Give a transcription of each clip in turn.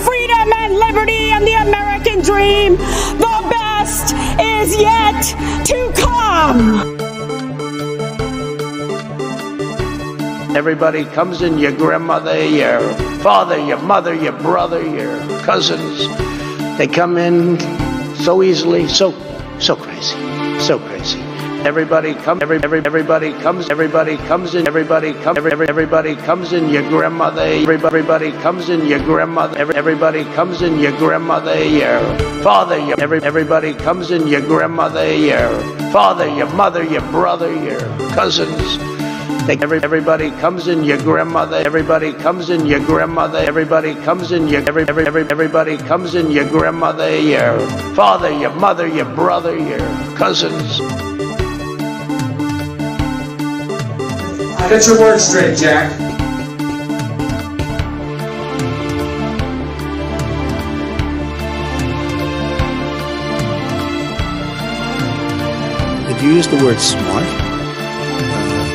freedom and liberty and the American dream. The best is yet to come. Everybody comes in, your grandmother, your father, your mother, your brother, your cousins. They come in so easily, so crazy, so crazy. Everybody comes in, everybody comes in, your grandmother, everybody comes in, your grandmother, everybody comes in, your grandmother, your father, everybody comes in, your grandmother, your father, your mother, your brother, your cousins. Everybody comes in, your grandmother, everybody comes in, your grandmother, everybody comes in, your everybody comes in, your grandmother, your father, your mother, your brother, your cousins. Get your words straight, Jack. Did you use the word smart?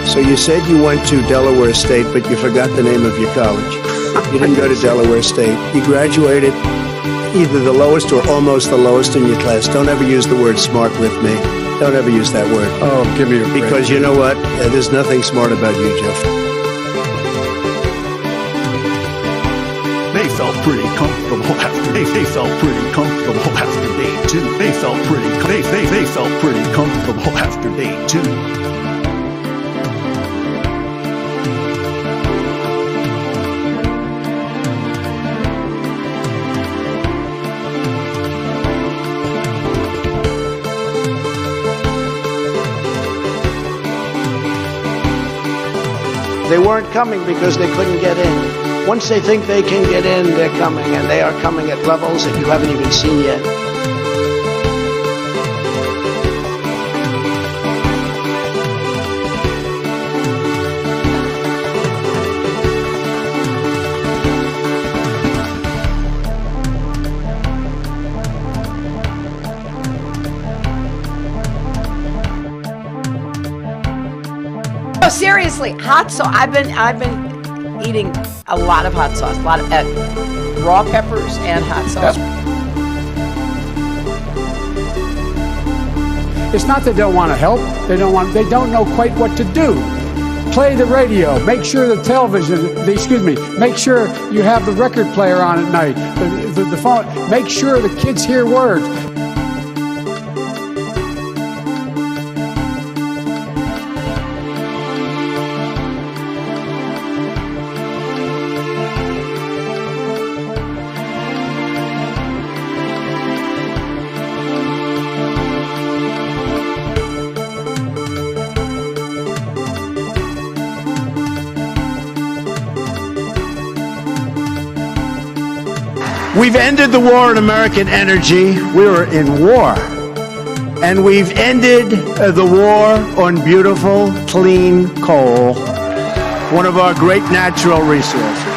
So you said you went to Delaware State, but you forgot the name of your college. You didn't go to Delaware State. You graduated either the lowest or almost the lowest in your class. Don't ever use the word smart with me. Don't ever use that word. Oh, give me a break. Because you know what? There's nothing smart about you, Jeff. They felt pretty comfortable after they felt pretty comfortable after day two. They felt pretty comfortable after day two. They weren't coming because they couldn't get in. Once they think they can get in, they're coming, and they are coming at levels that you haven't even seen yet. No, seriously, hot sauce. I've been eating a lot of hot sauce, a lot of raw peppers and hot sauce. It's not they don't want to help. They don't know quite what to do. Play the radio. Make sure the television. Make sure you have the record player on at night. The phone. Make sure the kids hear words. We've ended the war on American energy. We were in war. And we've ended the war on beautiful, clean coal, one of our great natural resources.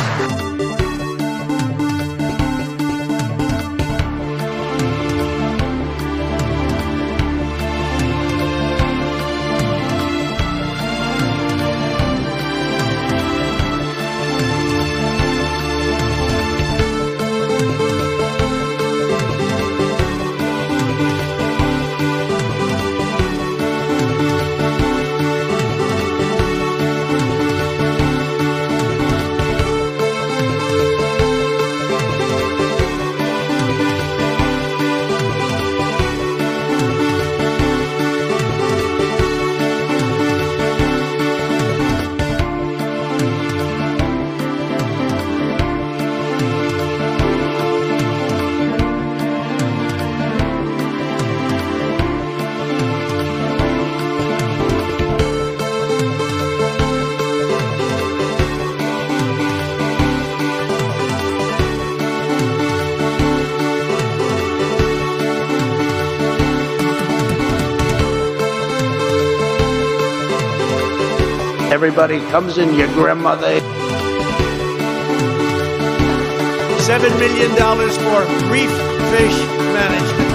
Everybody comes in, your grandmother. $7 million for reef fish management.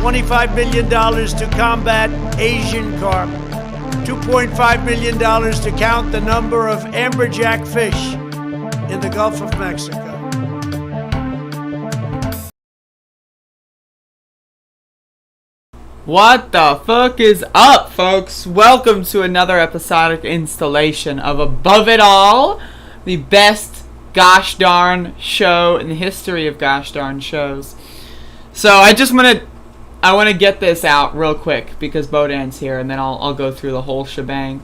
$25 million to combat Asian carp. $2.5 million to count the number of amberjack fish in the Gulf of Mexico. What the fuck is up, folks? Welcome to another episodic installation of Above It All, the best gosh darn show in the history of gosh darn shows. So I want to get this out real quick because Bodan's here, and then I'll go through the whole shebang.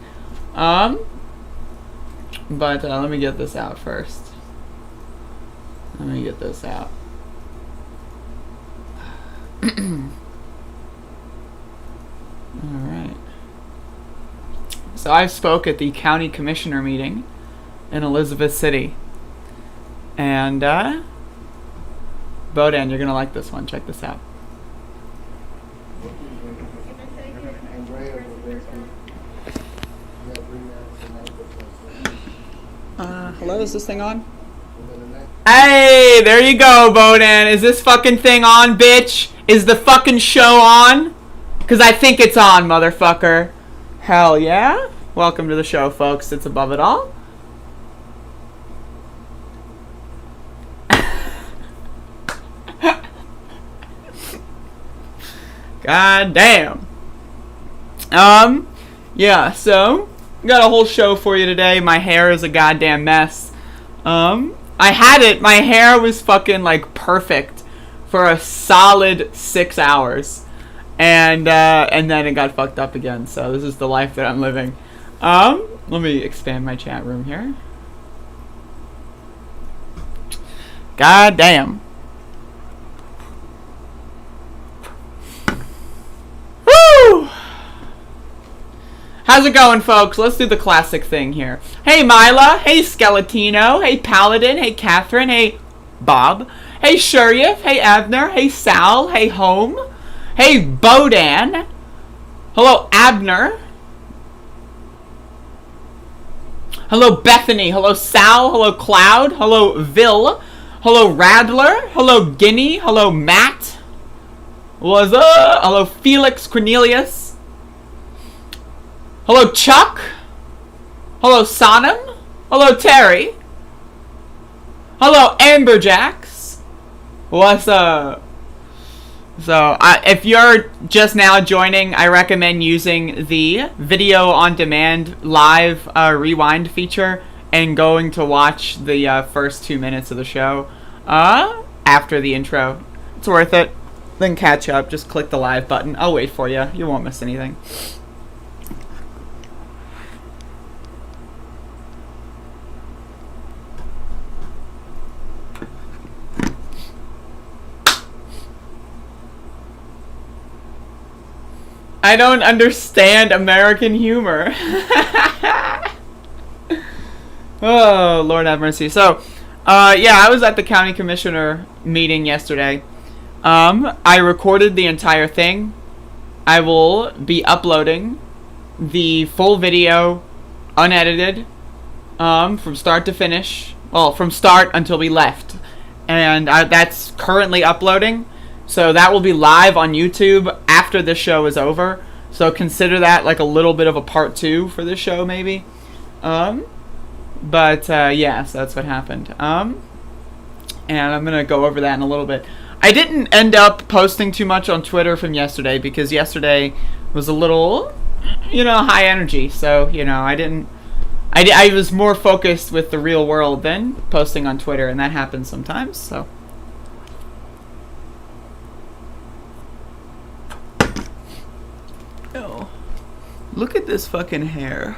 But let me get this out first. Let me get this out. Alright. So I spoke at the county commissioner meeting in Elizabeth City. And, Bodan, you're gonna like this one. Check this out. Hello, is this thing on? Hey, there you go, Bodan. Is this fucking thing on, bitch? Is the fucking show on? Because I think it's on, motherfucker. Hell yeah. Welcome to the show, folks. It's Above It All. God damn. Yeah, so got a whole show for you today. My hair is a goddamn mess. I had it. My hair was fucking like perfect for a solid 6 hours. And then it got fucked up again. So this is the life that I'm living. Let me expand my chat room here. God damn. Woo! How's it going, folks? Let's do the classic thing here. Hey, Mila. Hey, Skeletino. Hey, Paladin. Hey, Catherine. Hey, Bob. Hey, Shuryev. Hey, Abner. Hey, Sal. Hey, Home. Hey, Bodan. Hello, Abner. Hello, Bethany. Hello, Sal. Hello, Cloud. Hello, Vil. Hello, Radler. Hello, Guinea. Hello, Matt. What's up? Hello, Felix Cornelius. Hello, Chuck. Hello, Sonam. Hello, Terry. Hello, Amberjacks. What's up? So, if you're just now joining, I recommend using the video on demand live rewind feature and going to watch the first 2 minutes of the show after the intro. It's worth it. Then catch up. Just click the live button. I'll wait for you. You won't miss anything. I don't understand American humor. Oh, Lord have mercy. So, yeah, I was at the county commissioner meeting yesterday. I recorded the entire thing. I will be uploading the full video, unedited, from start to finish. Well, from start until we left. And that's currently uploading. So that will be live on YouTube after this show is over. So consider that like a little bit of a part 2 for this show, maybe. But yeah, so that's what happened. And I'm going to go over that in a little bit. I didn't end up posting too much on Twitter from yesterday because yesterday was a little, high energy. So, I was more focused with the real world than posting on Twitter, and that happens sometimes, so. Oh, look at this fucking hair.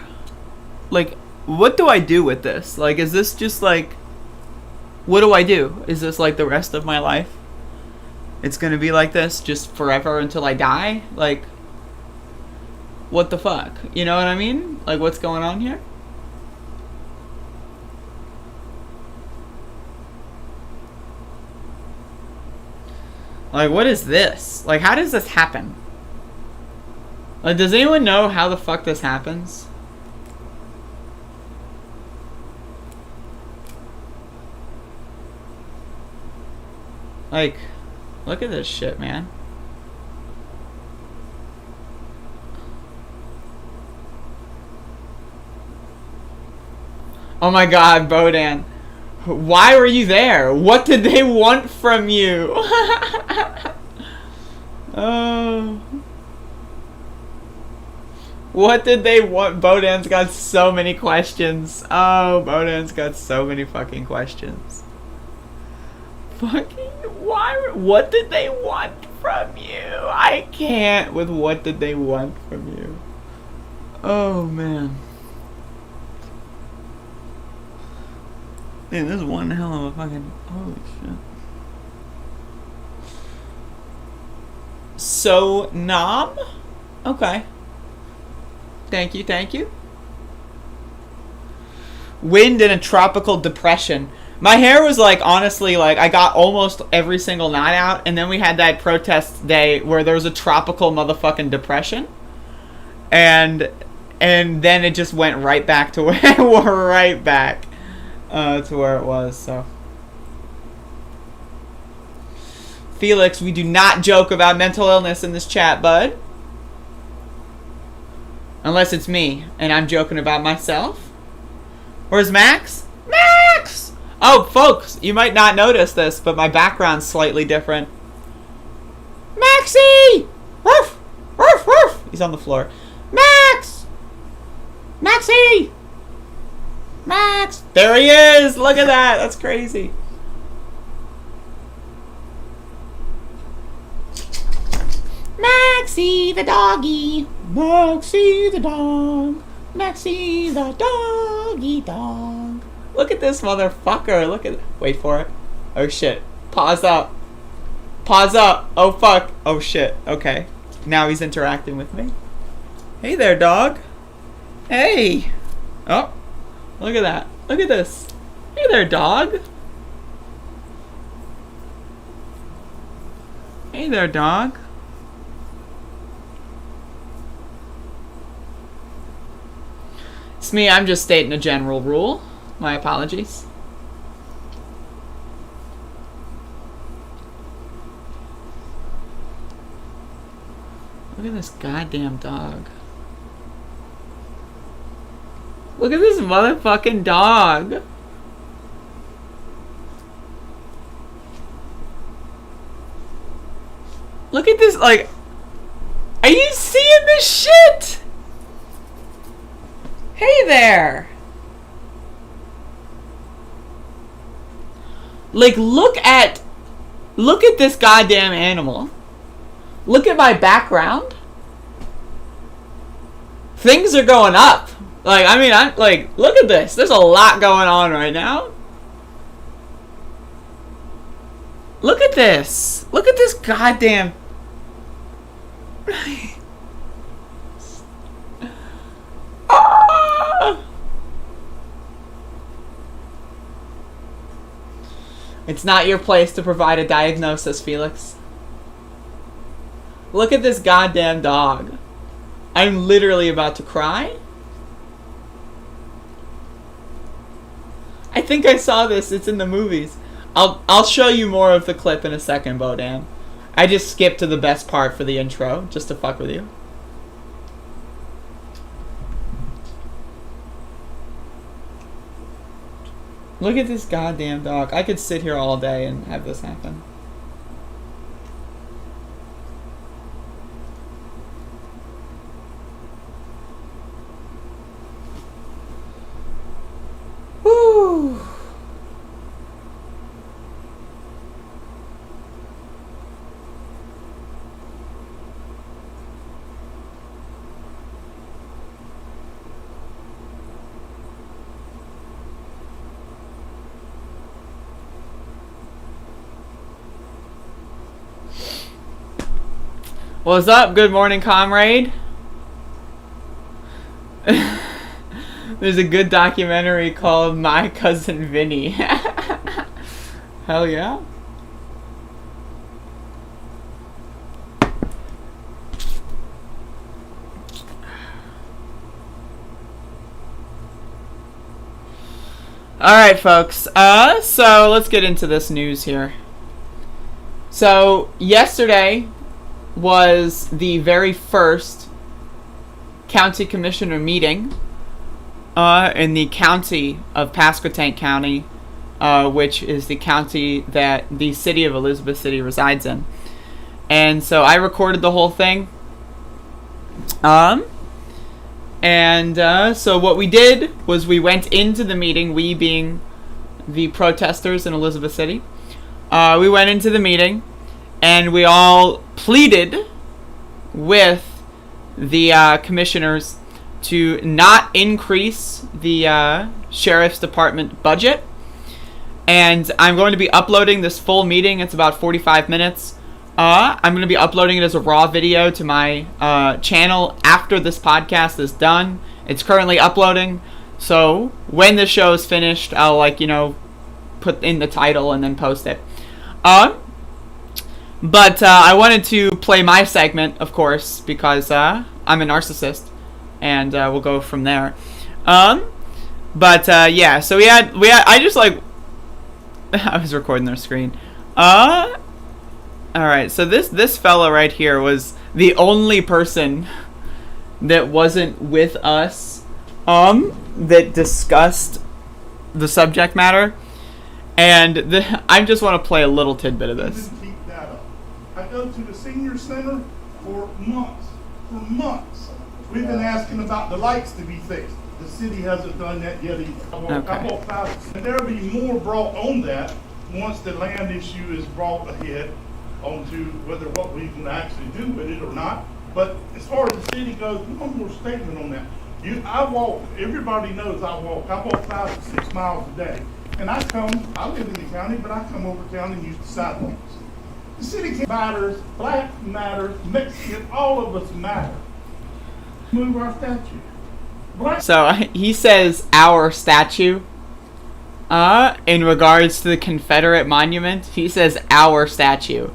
Like, what do I do with this? Like, is this just like, what do I do? Is this like the rest of my life? It's gonna be like this just forever until I die? Like, what the fuck? You know what I mean? Like, what's going on here? Like, what is this? Like, how does this happen? Like, does anyone know how the fuck this happens? Like, look at this shit, man. Oh my god, Bodan. Why were you there? What did they want from you? Oh. What did they want? Bodan's got so many questions. Oh, Bodan's got so many fucking questions. Fucking, why? What did they want from you? I can't with what did they want from you. Oh, man. Man, this is one hell of a fucking... Holy shit. So, Nom? Okay. Thank you, thank you. Wind in a tropical depression. My hair was like, honestly, like, I got almost every single night out, and then we had that protest day where there was a tropical motherfucking depression. And then it just went right back to where right back to where it was, so. Felix, we do not joke about mental illness in this chat, bud. Unless it's me, and I'm joking about myself. Where's Max? Max! Oh, folks, you might not notice this, but my background's slightly different. Maxie! Woof! Woof, woof! He's on the floor. Max! Maxie! Max! There he is! Look at that! That's crazy. Maxie the doggy. Maxie the dog. Maxie the doggy dog. Look at this motherfucker. Look at... Wait for it. Oh shit. Pause up. Pause up. Oh fuck. Oh shit. Okay. Now he's interacting with me. Hey there, dog. Hey. Oh. Look at that. Look at this. Hey there, dog. Hey there, dog. It's me, I'm just stating a general rule. My apologies. Look at this goddamn dog. Look at this motherfucking dog. Look at this, like... Are you seeing this shit? Hey there! Like, look at this goddamn animal. Look at my background. Things are going up. Like, I mean, I'm like, look at this. There's a lot going on right now. Look at this. Look at this goddamn... It's not your place to provide a diagnosis, Felix. Look at this goddamn dog. I'm literally about to cry. I think I saw this. It's in the movies. I'll show you more of the clip in a second, Bodan. I just skipped to the best part for the intro, just to fuck with you. Look at this goddamn dog. I could sit here all day and have this happen. Woo! What's up? Good morning, comrade. There's a good documentary called My Cousin Vinny. Hell yeah. Alright, folks. So let's get into this news here. So, yesterday was the very first county commissioner meeting in the county of Pasquotank County, which is the county that the city of Elizabeth City resides in. And so I recorded the whole thing. And so what we did was we went into the meeting, we being the protesters in Elizabeth City. We went into the meeting and we all pleaded with the commissioners to not increase the sheriff's department budget. And I'm going to be uploading this full meeting. It's about 45 minutes. I'm going to be uploading it as a raw video to my channel after this podcast is done. It's currently uploading. So when the show is finished, I'll put in the title and then post it. But I wanted to play my segment, of course, because I'm a narcissist, and we'll go from there. Yeah, so we had I just I was recording their screen. All right, so this fella right here was the only person that wasn't with us that discussed the subject matter, and I just want to play a little tidbit of this. Keep that up. I go to the senior center for months. We've been asking about the lights to be fixed. The city hasn't done that yet either. I bought 5, and there'll be more brought on that once the land issue is brought ahead onto whether what we can actually do with it or not. But as far as the city goes, one more statement on that. I walk, everybody knows I walk 5 to 6 miles a day. And I live in the county, but I come over town and use the sidewalks. The city matters, black matters, Mexican, all of us matter. Move our statue. So he says our statue. In regards to the Confederate monument, he says our statue.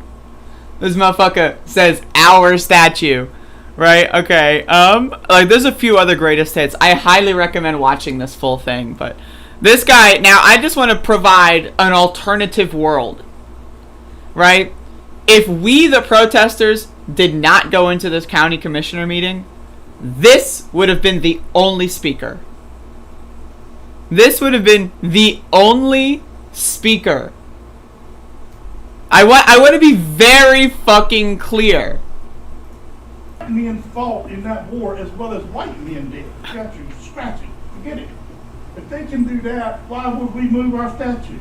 This motherfucker says our statue. Right? Okay. There's a few other greatest hits. I highly recommend watching this full thing, but this guy, now I just want to provide an alternative world. Right? If we, the protesters, did not go into this county commissioner meeting, this would have been the only speaker. This would have been the only speaker. I want to be very fucking clear. Black men fought in that war as well as white men did. Scratching, forget it. If they can do that, why would we move our statue?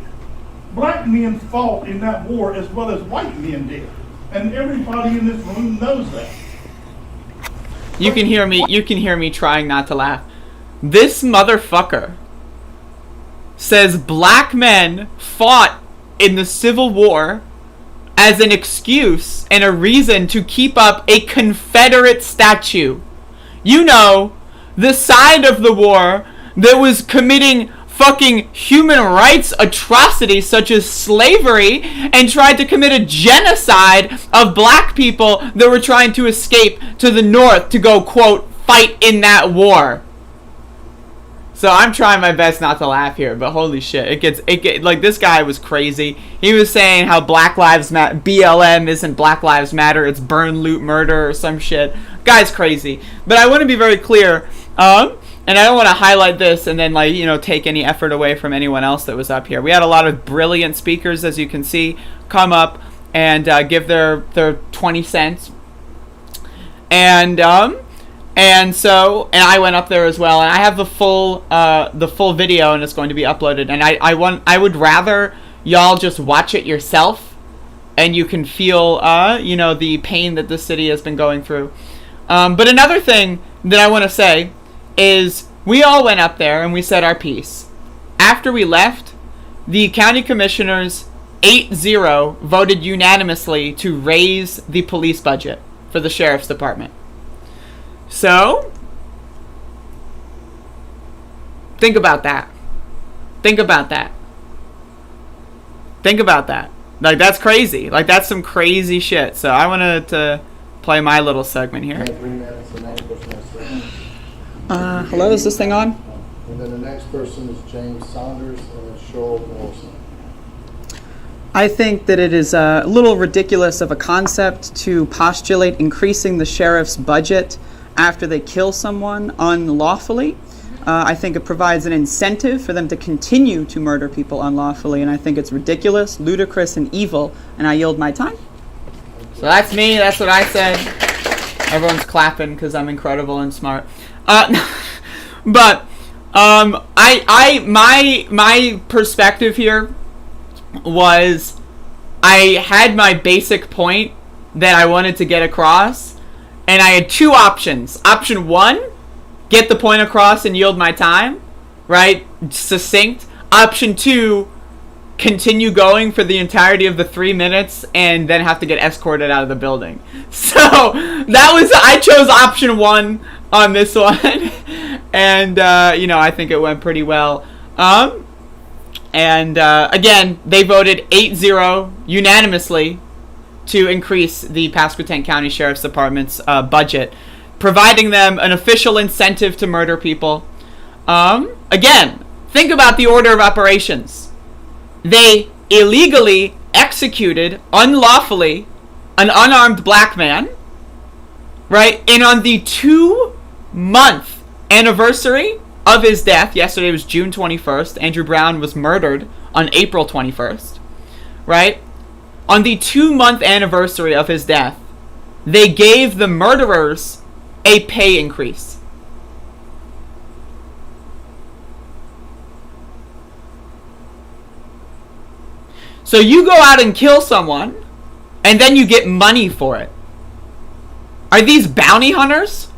Black men fought in that war as well as white men did. And everybody in this room knows that. You can hear me trying not to laugh. This motherfucker says black men fought in the Civil War as an excuse and a reason to keep up a Confederate statue. You know, the side of the war that was committing fucking human rights atrocities such as slavery and tried to commit a genocide of black people that were trying to escape to the north to go, quote, fight in that war. So I'm trying my best not to laugh here, but holy shit, it gets this guy was crazy. He was saying how Black Lives Matter, BLM isn't Black Lives Matter, it's burn, loot, murder or some shit. Guy's crazy. But I want to be very clear, and I don't want to highlight this and then take any effort away from anyone else that was up here. We had a lot of brilliant speakers, as you can see, come up and give their 20 cents. And I went up there as well, and I have the full video, and it's going to be uploaded. And I would rather y'all just watch it yourself, and you can feel the pain that the city has been going through. But another thing that I want to say is we all went up there and we said our piece. After we left, the county commissioners 8-0 voted unanimously to raise the police budget for the sheriff's department. So, think about that. Think about that. Think about that. That's crazy. That's some crazy shit. So I wanted to play my little segment here. Hello, is this thing on? And then the next person is James Saunders and then Shoal Wilson. I think that it is a little ridiculous of a concept to postulate increasing the sheriff's budget after they kill someone unlawfully. I think it provides an incentive for them to continue to murder people unlawfully, and I think it's ridiculous, ludicrous, and evil, and I yield my time. So that's me, that's what I said. Everyone's clapping because I'm incredible and smart. But my perspective here was I had my basic point that I wanted to get across, and I had two options. Option one, get the point across and yield my time, right? Succinct. Option two, continue going for the entirety of the 3 minutes and then have to get escorted out of the building. So I chose option one on this one. And, I think it went pretty well. Again, they voted 8-0 unanimously to increase the Pasquotank County Sheriff's Department's budget, providing them an official incentive to murder people. Again, think about the order of operations. They illegally executed, unlawfully, an unarmed black man, right? And on the 2-month anniversary of his death, yesterday was June 21st, Andrew Brown was murdered on April 21st, right? On the 2-month anniversary of his death, they gave the murderers a pay increase. So you go out and kill someone, and then you get money for it. Are these bounty hunters?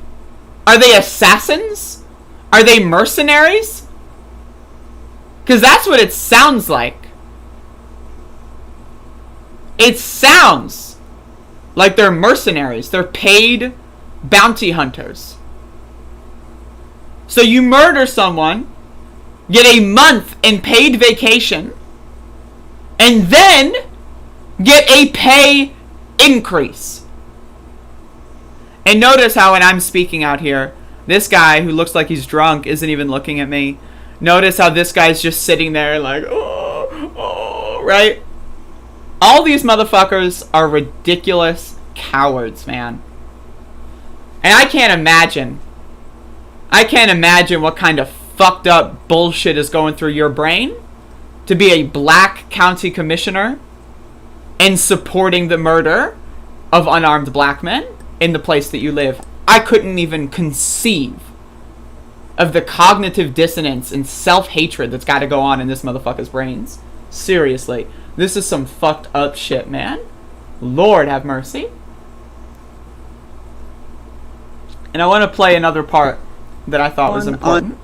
Are they assassins? Are they mercenaries? Because that's what it sounds like. It sounds like they're mercenaries. They're paid bounty hunters. So you murder someone, get a month in paid vacation, and then get a pay increase. And notice how when I'm speaking out here, this guy who looks like he's drunk isn't even looking at me. Notice how this guy's just sitting there like, oh, right? All these motherfuckers are ridiculous cowards, man. And I can't imagine what kind of fucked up bullshit is going through your brain to be a black county commissioner and supporting the murder of unarmed black men in the place that you live. I couldn't even conceive of the cognitive dissonance and self-hatred that's got to go on in this motherfucker's brains. Seriously. This is some fucked up shit, man. Lord have mercy. And I want to play another part that I thought was important.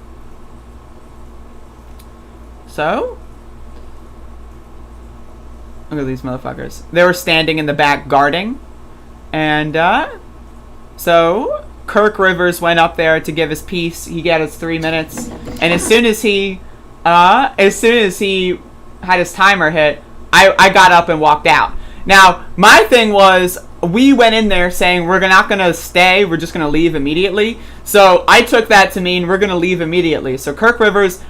So, look at these motherfuckers. They were standing in the back guarding. And, so Kirk Rivers went up there to give his piece. He got his 3 minutes. And as soon as he had his timer hit, I got up and walked out. Now, my thing was, we went in there saying we're not going to stay, we're just going to leave immediately. So I took that to mean we're going to leave immediately. So Kirk Rivers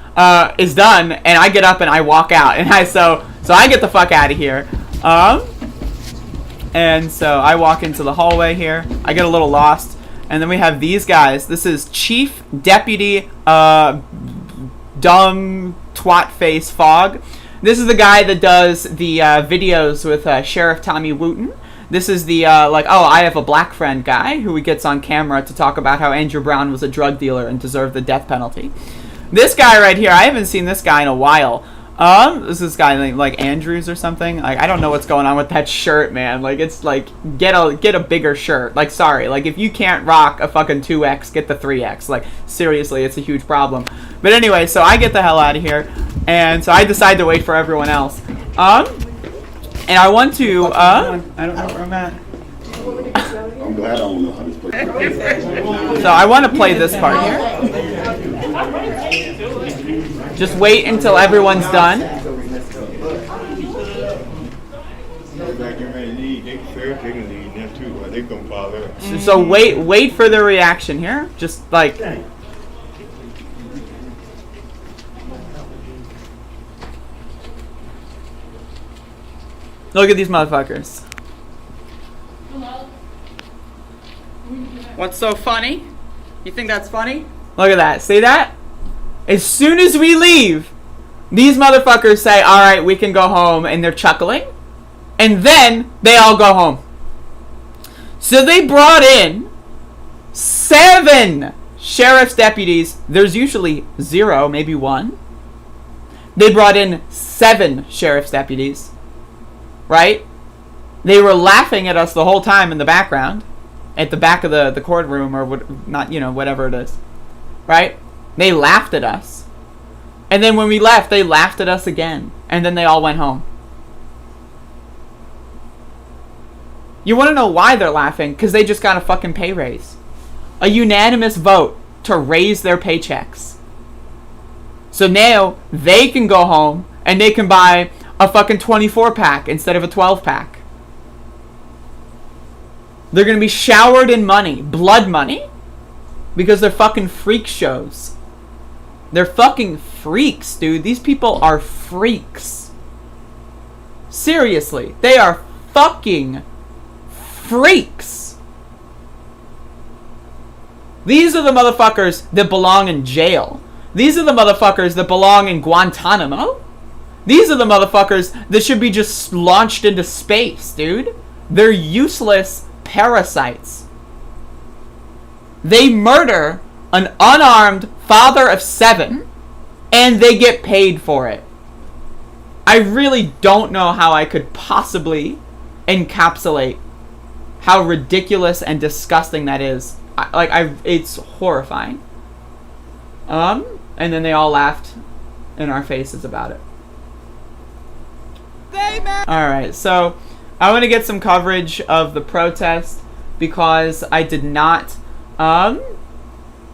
is done, and I get up and I walk out. And so I get the fuck out of here. And so I walk into the hallway here. I get a little lost. And then we have these guys. This is Chief Deputy Dumb Twat Face Fogg. This is the guy that does the videos with Sheriff Tommy Wooten. This is the, I have a black friend guy who gets on camera to talk about how Andrew Brown was a drug dealer and deserved the death penalty. This guy right here, I haven't seen this guy in a while. This is this guy like Andrews or something. Like, I don't know what's going on with that shirt, man. Like, it's like, get a bigger shirt. Like, sorry. Like, if you can't rock a fucking 2X, get the 3X. Like, seriously, it's a huge problem. But anyway, so I get the hell out of here. And so I decide to wait for everyone else. And I want to, I don't know where I'm at. I'm glad I don't know how this plays. So I want to play this part here. Just wait until everyone's done. So wait for the reaction here. Just like. Look at these motherfuckers. What's so funny? You think that's funny? Look at that. See that? As soon as we leave, these motherfuckers say, alright, we can go home, and they're chuckling. And then they all go home. So they brought in 7 sheriff's deputies, there's usually 0, maybe 1. They brought in 7 sheriff's deputies, right? They were laughing at us the whole time in the background, at the back of the courtroom, or what, not, you know, whatever it is, right? They laughed at us. And then when we left, they laughed at us again. And then they all went home. You want to know why they're laughing? Because they just got a fucking pay raise. A unanimous vote to raise their paychecks. So now they can go home and they can buy a fucking 24-pack instead of a 12-pack. They're going to be showered in money. Blood money. Because they're fucking freak shows. They're fucking freaks, dude. These people are freaks. Seriously. They are fucking freaks. These are the motherfuckers that belong in jail. These are the motherfuckers that belong in Guantanamo. These are the motherfuckers that should be just launched into space, dude. They're useless parasites. They murder an unarmed father of 7, and they get paid for it. I really don't know how I could possibly encapsulate how ridiculous and disgusting that is. It's horrifying. And then they all laughed in our faces about it. Alright, so I want to get some coverage of the protest because I did not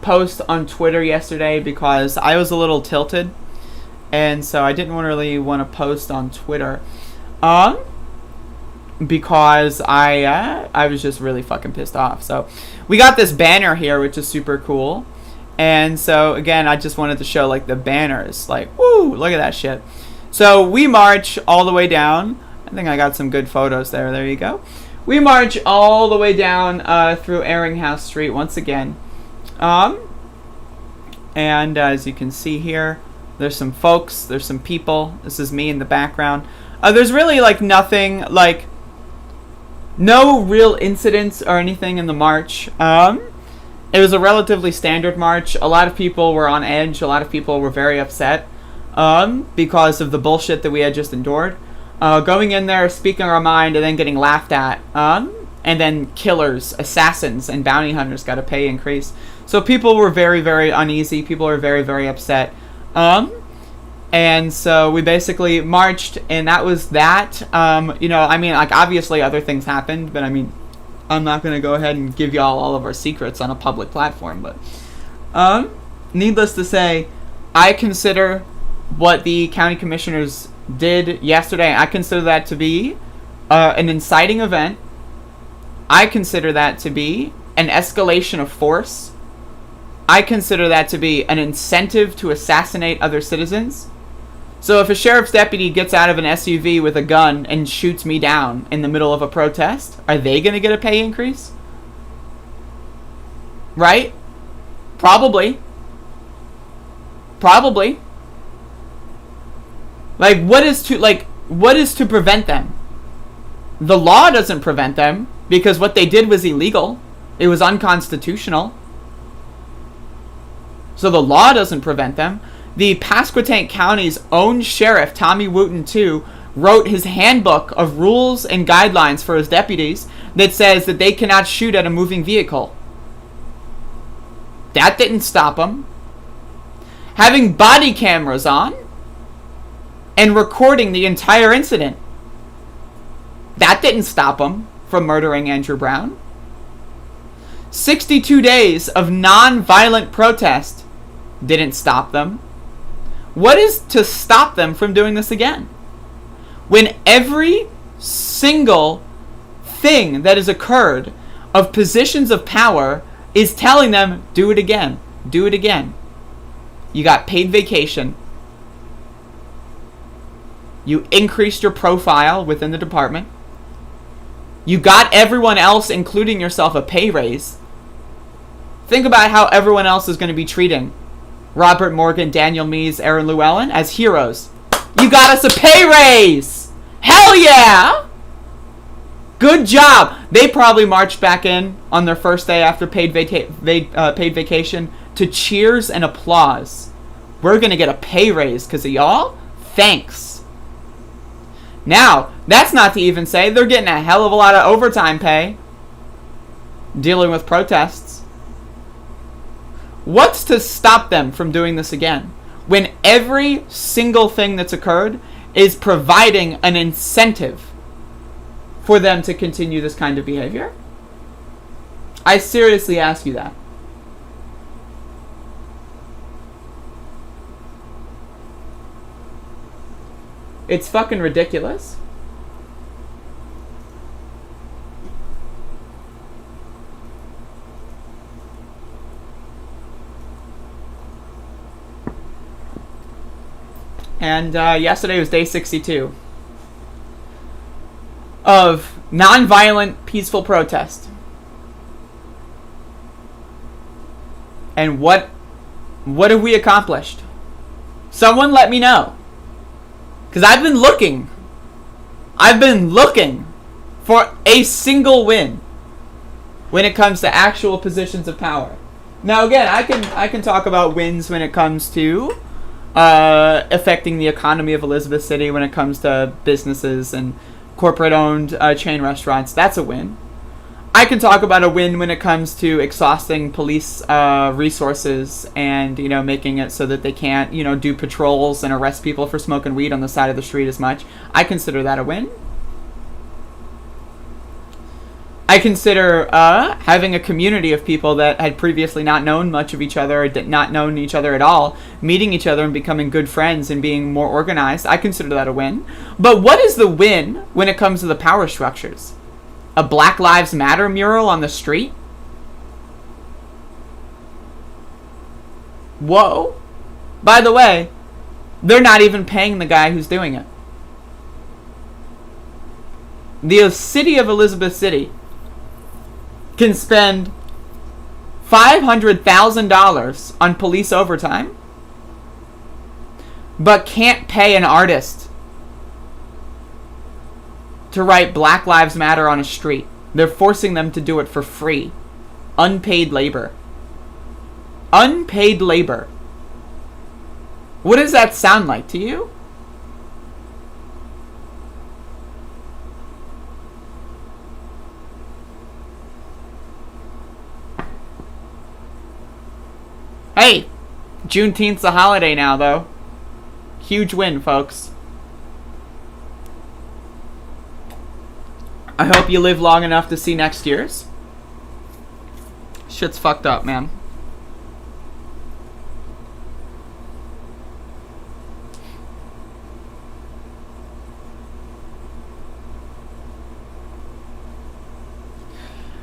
post on Twitter yesterday because I was a little tilted, and so I didn't really want to post on Twitter because I was just really fucking pissed off. So we got this banner here, which is super cool, and so again I just wanted to show like the banners, like woo, look at that shit. So we march all the way down. I think I got some good photos there. There you go. We march all the way down through Ehringhaus Street once again. And as you can see here, there's some folks, there's some people. This is me in the background. There's really like nothing, like no real incidents or anything in the march. It was a relatively standard march. A lot of people were on edge. A lot of people were very upset because of the bullshit that we had just endured. Going in there, speaking our mind, and then getting laughed at. And then killers, assassins, and bounty hunters got a pay increase. So people were very, very uneasy. People were very, very upset. And so we basically marched, and that was that. You know, I mean, like, obviously other things happened, but I mean, I'm not going to go ahead and give y'all all of our secrets on a public platform. But needless to say, I consider what the county commissioners did yesterday, I consider that to be an inciting event. I consider that to be an escalation of force. I consider that to be an incentive to assassinate other citizens. So if a sheriff's deputy gets out of an SUV with a gun and shoots me down in the middle of a protest, are they going to get a pay increase? Right? Probably. Probably. What is to prevent them? The law doesn't prevent them because what they did was illegal. It was unconstitutional. So the law doesn't prevent them. The Pasquotank County's own sheriff, Tommy Wooten II, wrote his handbook of rules and guidelines for his deputies that says that they cannot shoot at a moving vehicle. That didn't stop them. Having body cameras on and recording the entire incident, that didn't stop them from murdering Andrew Brown. 62 days of non-violent protest didn't stop them. What is to stop them from doing this again? When every single thing that has occurred of positions of power is telling them, do it again, do it again. You got paid vacation. You increased your profile within the department. You got everyone else, including yourself, a pay raise. Think about how everyone else is going to be treating Robert Morgan, Daniel Mees, Aaron Llewellyn as heroes. You got us a pay raise! Hell yeah! Good job! They probably marched back in on their first day after paid vacation, to cheers and applause. We're going to get a pay raise because of y'all? Thanks. Now, that's not to even say they're getting a hell of a lot of overtime pay dealing with protests. What's to stop them from doing this again? When every single thing that's occurred is providing an incentive for them to continue this kind of behavior? I seriously ask you that. It's fucking ridiculous. And yesterday was day 62 of nonviolent, peaceful protest. And what have we accomplished? Someone let me know. Because I've been looking for a single win when it comes to actual positions of power. Now again, I can talk about wins when it comes to affecting the economy of Elizabeth City, when it comes to businesses and corporate-owned chain restaurants. That's a win. I can talk about a win when it comes to exhausting police resources and, making it so that they can't, do patrols and arrest people for smoking weed on the side of the street as much. I consider that a win. I consider having a community of people that had previously not known much of each other, or not known each other at all, meeting each other and becoming good friends and being more organized. I consider that a win. But what is the win when it comes to the power structures? A Black Lives Matter mural on the street? Whoa. By the way, they're not even paying the guy who's doing it. The city of Elizabeth City can spend $500,000 on police overtime, but can't pay an artist to write Black Lives Matter on a street. They're forcing them to do it for free. Unpaid labor. Unpaid labor. What does that sound like to you? Hey, Juneteenth's a holiday now, though. Huge win, folks. I hope you live long enough to see next year's. Shit's fucked up, man.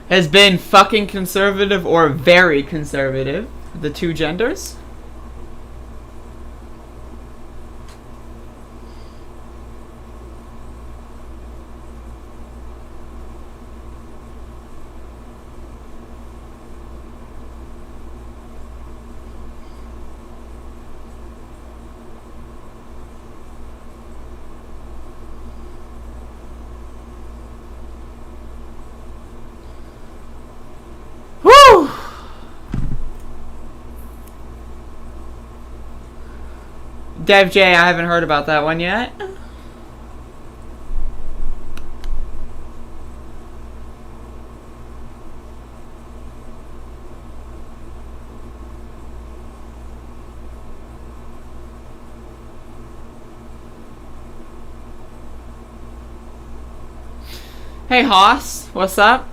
Has been fucking conservative or very conservative. The two genders. Dev J, I haven't heard about that one yet. Hey Hoss, what's up?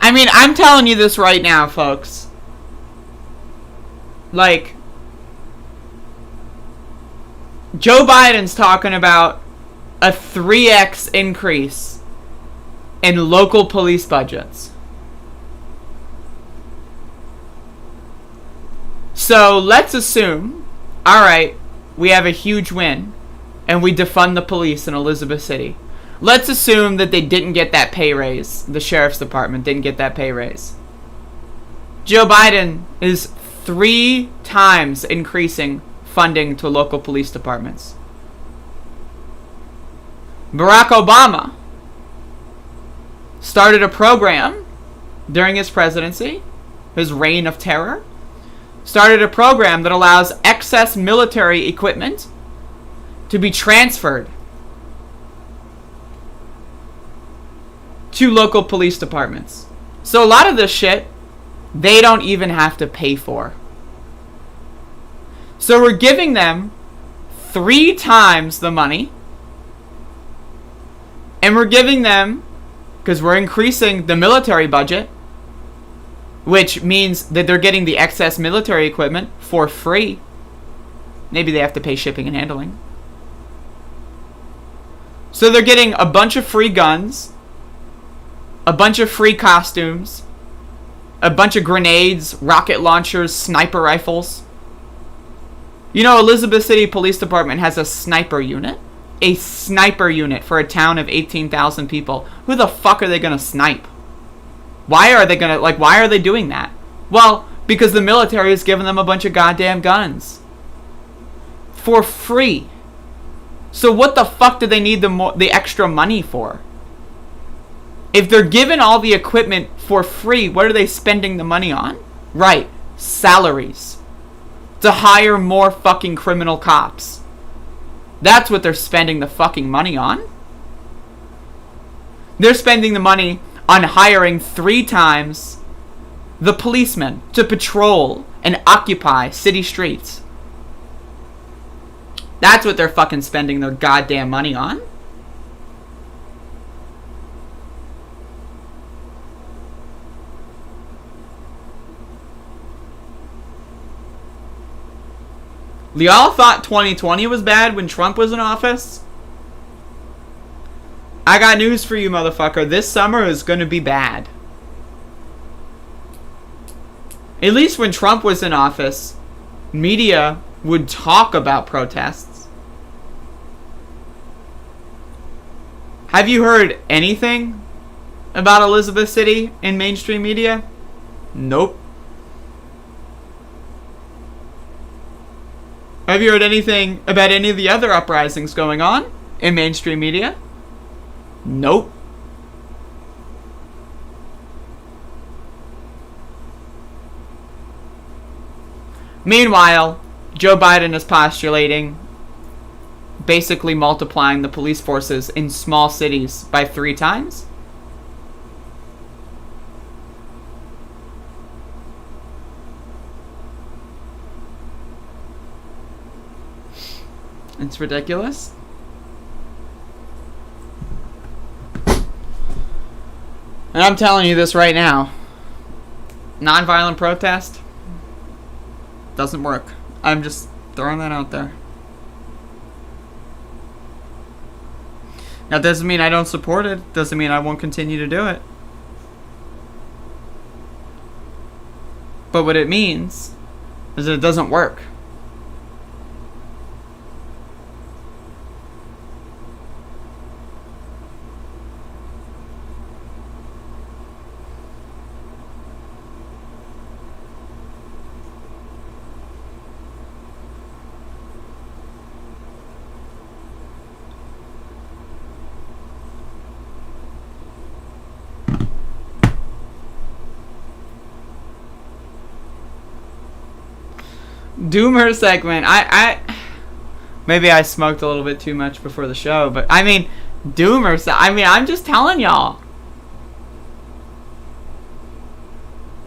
I mean, I'm telling you this right now, folks. Like, Joe Biden's talking about a 3x increase in local police budgets. So let's assume, alright, we have a huge win and we defund the police in Elizabeth City. Let's assume that they didn't get that pay raise. The sheriff's department didn't get that pay raise. Joe Biden is 3 times increasing funding to local police departments. Barack Obama started a program during his presidency, his reign of terror, started a program that allows excess military equipment to be transferred to local police departments. So a lot of this shit, they don't even have to pay for. So we're giving them 3 times the money, and we're giving them, because we're increasing the military budget, which means that they're getting the excess military equipment for free. Maybe they have to pay shipping and handling. So they're getting a bunch of free guns, a bunch of free costumes, a bunch of grenades, rocket launchers, sniper rifles. You know, Elizabeth City Police Department has a sniper unit. A sniper unit for a town of 18,000 people. Who the fuck are they gonna snipe? Why are they doing that? Well, because the military has given them a bunch of goddamn guns. For free. So what the fuck do they need the extra money for? If they're given all the equipment for free, what are they spending the money on? Right, salaries. To hire more fucking criminal cops. That's what they're spending the fucking money on. They're spending the money on hiring 3 times the policemen to patrol and occupy city streets. That's what they're fucking spending their goddamn money on. Y'all thought 2020 was bad when Trump was in office? I got news for you, motherfucker. This summer is going to be bad. At least when Trump was in office, media would talk about protests. Have you heard anything about Elizabeth City in mainstream media? Nope. Have you heard anything about any of the other uprisings going on in mainstream media? Nope. Meanwhile, Joe Biden is postulating basically multiplying the police forces in small cities by 3 times. It's ridiculous. And I'm telling you this right now. Nonviolent protest doesn't work. I'm just throwing that out there. Now, doesn't mean I don't support it. Doesn't mean I won't continue to do it. But what it means is that it doesn't work. Doomer segment. I maybe I smoked a little bit too much before the show, but I mean, Doomer. I mean, I'm just telling y'all.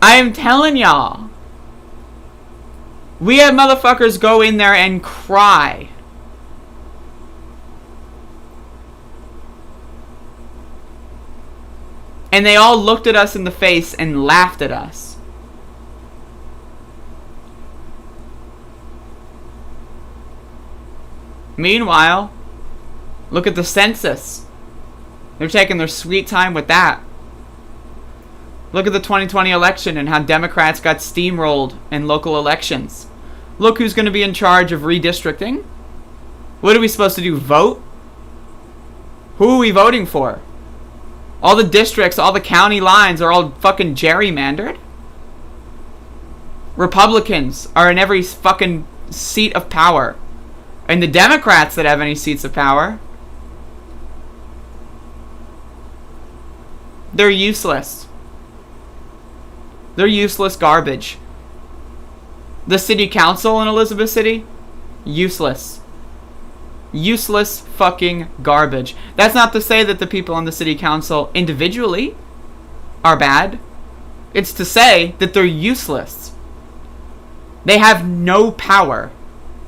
I am telling y'all. We had motherfuckers go in there and cry. And they all looked at us in the face and laughed at us. Meanwhile, look at the census. They're taking their sweet time with that. Look at the 2020 election and how Democrats got steamrolled in local elections. Look who's going to be in charge of redistricting. What are we supposed to do, vote? Who are we voting for? All the districts, all the county lines are all fucking gerrymandered? Republicans are in every fucking seat of power. And the Democrats that have any seats of power, they're useless. They're useless garbage. The city council in Elizabeth City, useless. Useless fucking garbage. That's not to say that the people on the city council individually are bad. It's to say that they're useless. They have no power.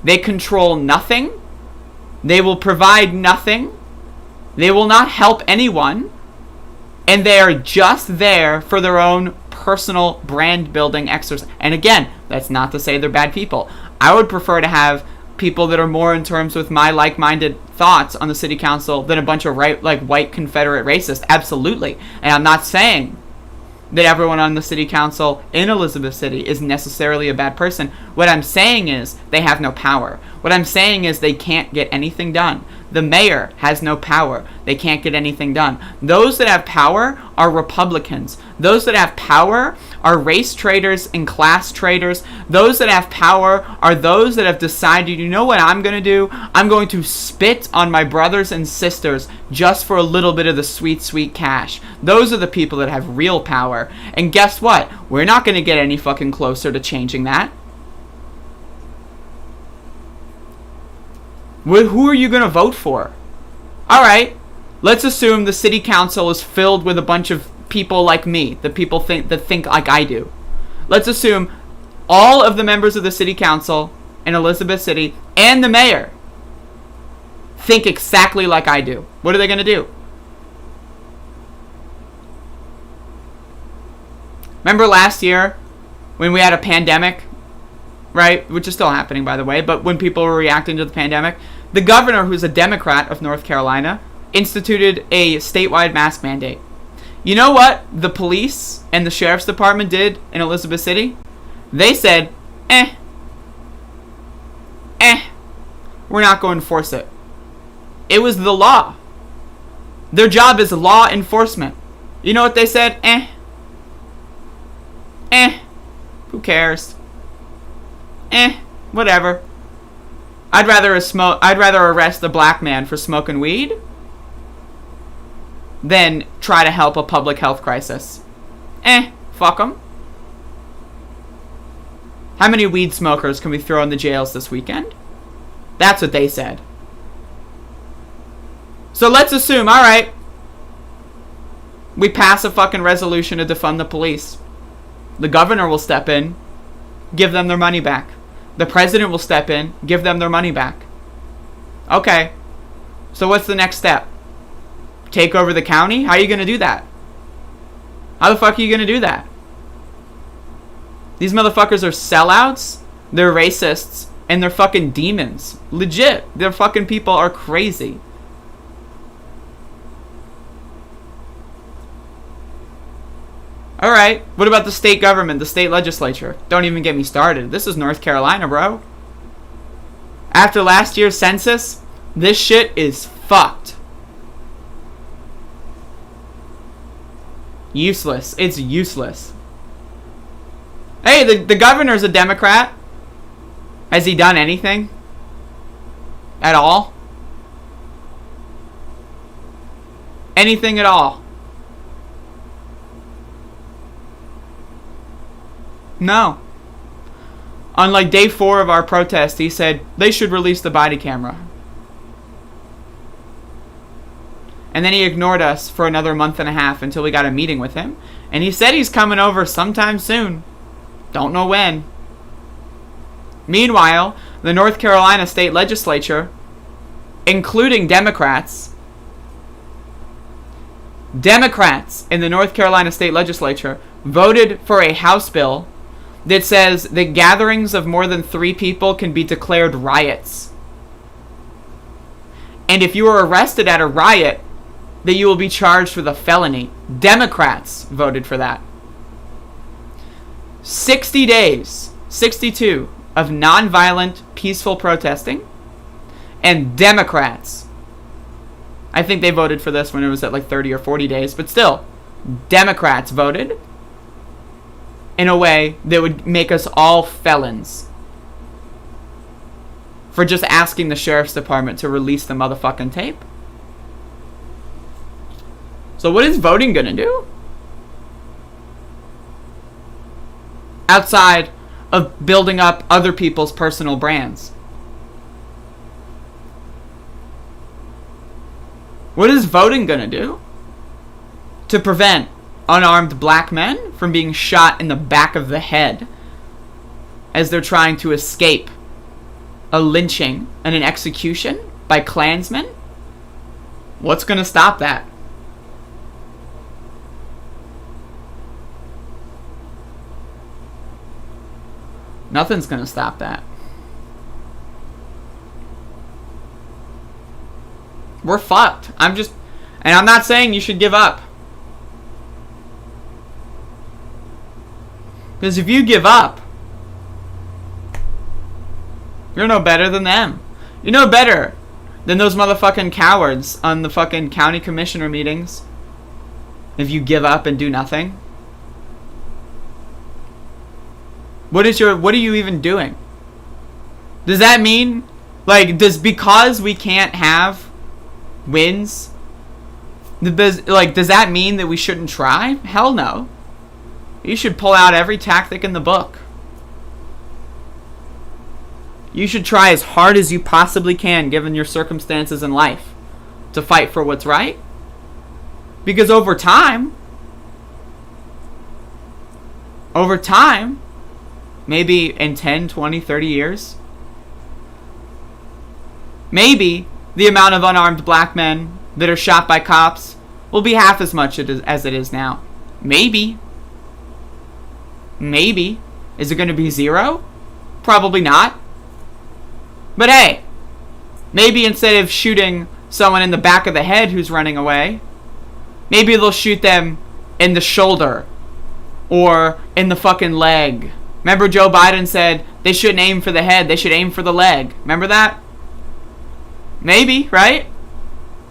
They control nothing. They will provide nothing. They will not help anyone. And they are just there for their own personal brand building exercise. And again, that's not to say they're bad people. I would prefer to have people that are more in terms with my like-minded thoughts on the city council than a bunch of white Confederate racists. Absolutely. And I'm not saying that everyone on the city council in Elizabeth City is necessarily a bad person. What I'm saying is they have no power. What I'm saying is they can't get anything done. The mayor has no power. They can't get anything done. Those that have power are Republicans. Those that have power are race traders and class traders. Those that have power are those that have decided, you know what I'm going to do? I'm going to spit on my brothers and sisters just for a little bit of the sweet, sweet cash. Those are the people that have real power. And guess what? We're not going to get any fucking closer to changing that. Who are you going to vote for? Alright, let's assume the city council is filled with a bunch of people like me, that think like I do. Let's assume all of the members of the city council in Elizabeth City and the mayor think exactly like I do. What are they going to do? Remember last year when we had a pandemic? Right? Which is still happening, by the way. But when people were reacting to the pandemic, the governor, who's a Democrat of North Carolina, instituted a statewide mask mandate. You know what the police and the sheriff's department did in Elizabeth City? They said, we're not going to enforce it. It was the law. Their job is law enforcement. You know what they said? Who cares? Whatever. I'd rather arrest a black man for smoking weed than try to help a public health crisis. Fuck them. How many weed smokers can we throw in the jails this weekend? That's what they said. So let's assume, alright, we pass a fucking resolution to defund the police. The governor will step in, give them their money back. The president will step in, give them their money back. Okay. So what's the next step? Take over the county? How are you going to do that? How the fuck are you going to do that? These motherfuckers are sellouts, they're racists, and they're fucking demons. Legit. Their fucking people are crazy. Alright, what about the state government, the state legislature? Don't even get me started. This is North Carolina, bro. After last year's census, this shit is fucked. Useless. It's useless. Hey, the governor's a Democrat. Has he done anything? At all? Anything at all? No. On like day 4 of our protest, he said they should release the body camera. And then he ignored us for another month and a half until we got a meeting with him. And he said he's coming over sometime soon. Don't know when. Meanwhile, the North Carolina state legislature, including Democrats in the North Carolina state legislature voted for a House bill that says that gatherings of more than 3 people can be declared riots. And if you are arrested at a riot, that you will be charged with a felony. Democrats voted for that. 60 days, 62, of nonviolent, peaceful protesting, and Democrats. I think they voted for this when it was at like 30 or 40 days, but still, Democrats voted. in a way that would make us all felons for just asking the sheriff's department to release the motherfucking tape. So what is voting gonna do? Outside of building up other people's personal brands. What is voting gonna do to prevent unarmed black men from being shot in the back of the head as they're trying to escape a lynching and an execution by Klansmen? What's gonna stop that? Nothing's gonna stop that. We're fucked. And I'm not saying you should give up. Because if you give up, you're no better than them. You're no better than those motherfucking cowards on the fucking county commissioner meetings. If you give up and do nothing. What are you even doing? Does that mean, because we can't have wins, does that mean that we shouldn't try? Hell no. You should pull out every tactic in the book. You should try as hard as you possibly can, given your circumstances in life, to fight for what's right. Because over time, maybe in 10, 20, 30 years, maybe the amount of unarmed black men that are shot by cops will be half as much as it is now. Maybe. Is it going to be zero? Probably not. But hey, maybe instead of shooting someone in the back of the head who's running away, maybe they'll shoot them in the shoulder or in the fucking leg. Remember Joe Biden said they shouldn't aim for the head, they should aim for the leg. Remember that? Maybe, right?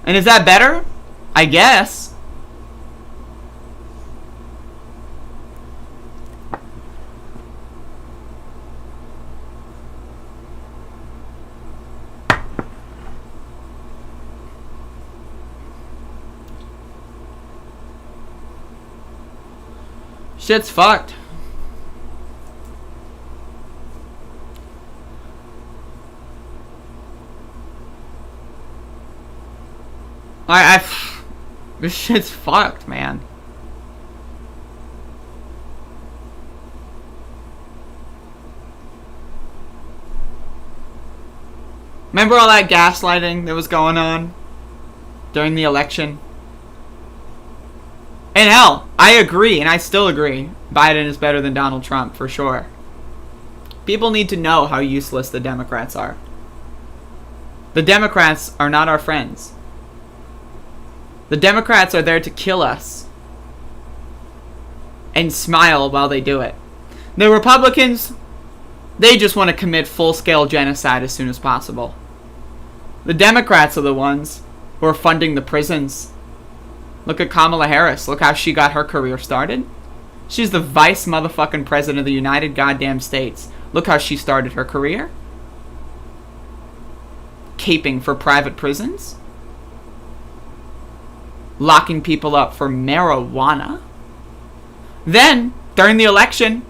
And is that better? I guess. Shit's fucked. This shit's fucked, man. Remember all that gaslighting that was going on during the election? And hell, I agree, and I still agree, Biden is better than Donald Trump, for sure. People need to know how useless the Democrats are. The Democrats are not our friends. The Democrats are there to kill us. And smile while they do it. The Republicans, they just want to commit full-scale genocide as soon as possible. The Democrats are the ones who are funding the prisons. Look at Kamala Harris. Look how she got her career started. She's the vice motherfucking president of the United Goddamn States. Look how she started her career. Caping for private prisons. Locking people up for marijuana. Then, during the election,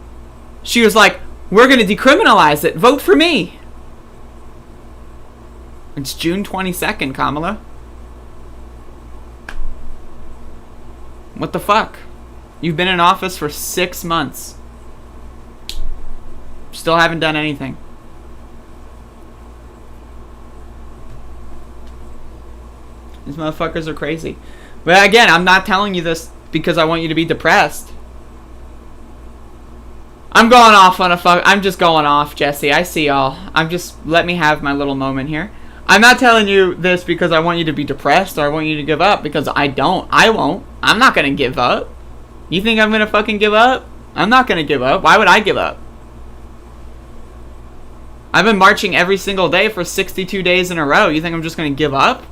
she was like, we're going to decriminalize it. Vote for me. It's June 22nd, Kamala. What the fuck? You've been in office for 6 months. Still haven't done anything. These motherfuckers are crazy. But again, I'm not telling you this because I want you to be depressed. I'm going off on I'm just going off, Jesse. I see y'all. Let me have my little moment here. I'm not telling you this because I want you to be depressed or I want you to give up, because I don't. I won't. I'm not going to give up. You think I'm going to fucking give up? I'm not going to give up. Why would I give up? I've been marching every single day for 62 days in a row. You think I'm just going to give up?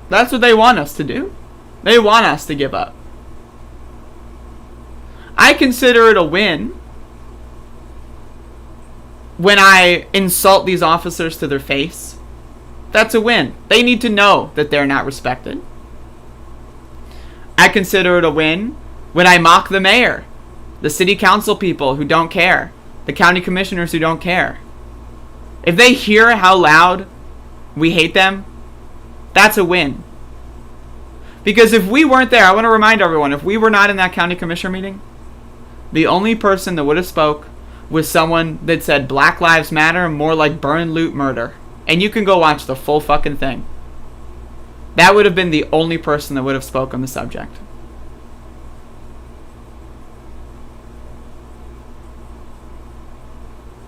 That's what they want us to do. They want us to give up. I consider it a win when I insult these officers to their face. That's a win. They need to know that they're not respected. I consider it a win when I mock the mayor, the city council people who don't care, the county commissioners who don't care. If they hear how loud we hate them, that's a win. Because if we weren't there, I want to remind everyone, if we were not in that county commissioner meeting, the only person that would have spoke was someone that said Black Lives Matter, more like burn, loot, murder. And you can go watch the full fucking thing. That would have been the only person that would have spoken on the subject.